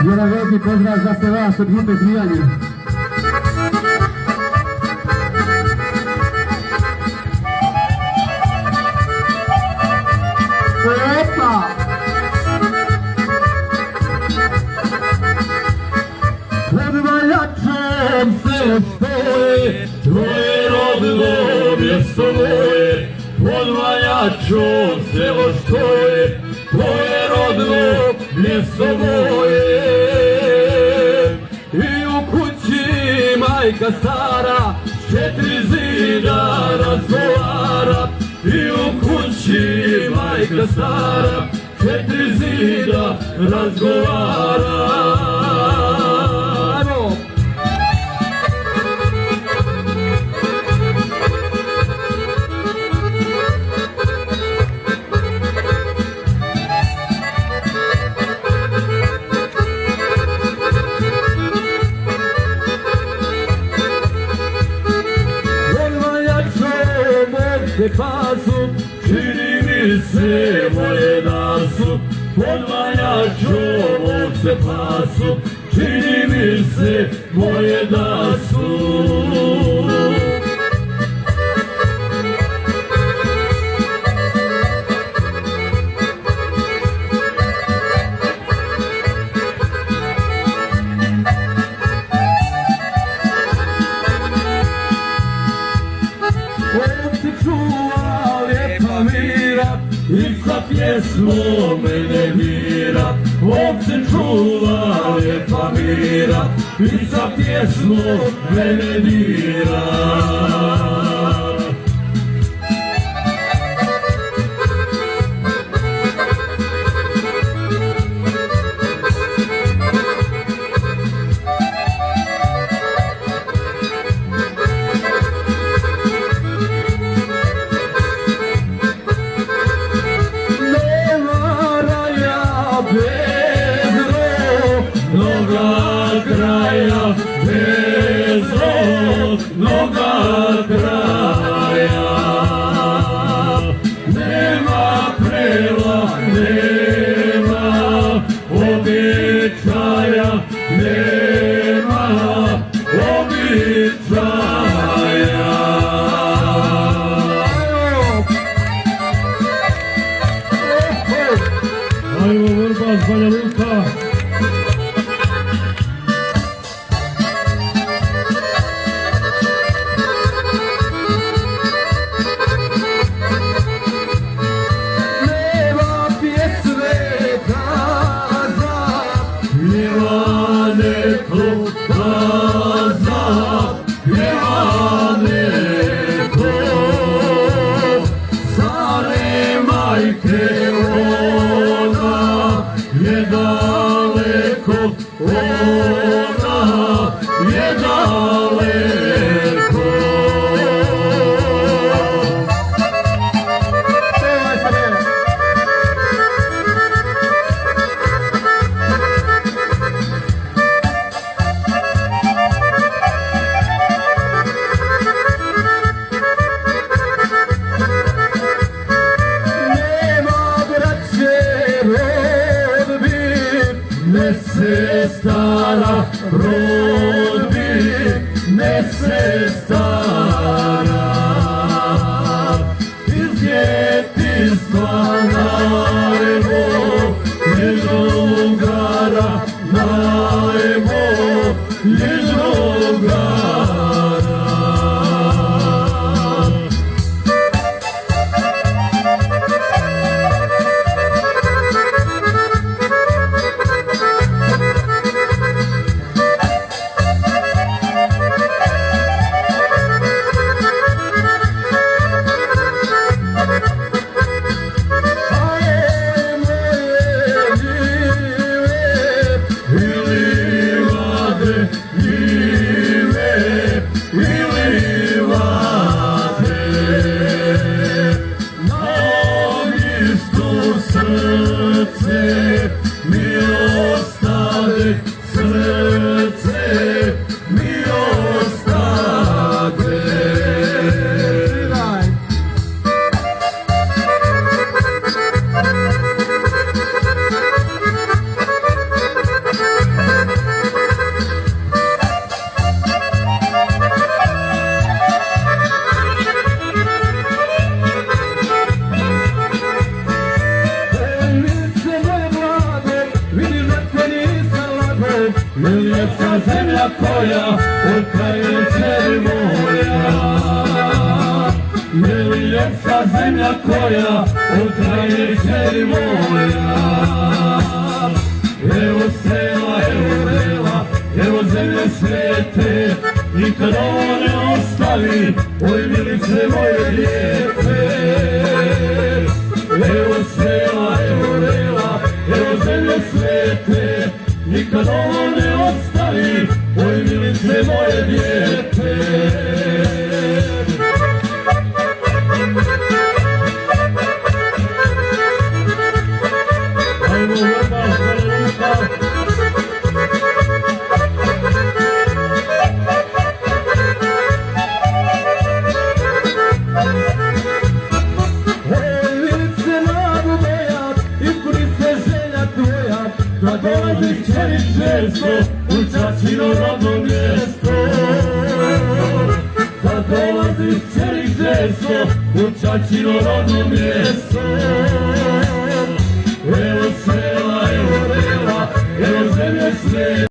Jedan veliki pozdrav za sve vas od grupe Zmijanje. Opa! Pod Valjačom se stoje, tvoje rodno mjesto moje. Pod Valjačom selo stoje, tvoje rodno mjesto moje. I u kući majka stara, s 4 zida razgovara. I u kući majka stara, 4 zida razgovara. Se pasu, čini mi se moje da su, pod Valjačom se pasu, čini mi se moje da su. I sa pjesmom mene mira, on se čuva lijepa mira, i sa pjesmom mene mira. Mnoga kraja, nema prela, nema običaja, nema običaja. Ajmo Vrba z Banja Luka. Stara rodbi, nese stara, iz djetinjstva najmo, Ježogara, najmo, Ježogara. Ljepša zemlja koja od kraja čeri moja. Ljepša zemlja koja od kraja čeri moja. Evo sela, evo vrela, evo zemlje svete, nikad ovo ne ostavi, oj milice moje lijepe. Evo sela, evo vrela, evo zemlje svete, nikad ovo ne ostavi, oj milice moje lijepe. Ajmo vrba, vrba. Da dolazi čeri često u Čačino rodno mjesto. Da dolazi čeri često u Čačino rodno mjesto. Evo sela, evo vrela, evo zemlje sve.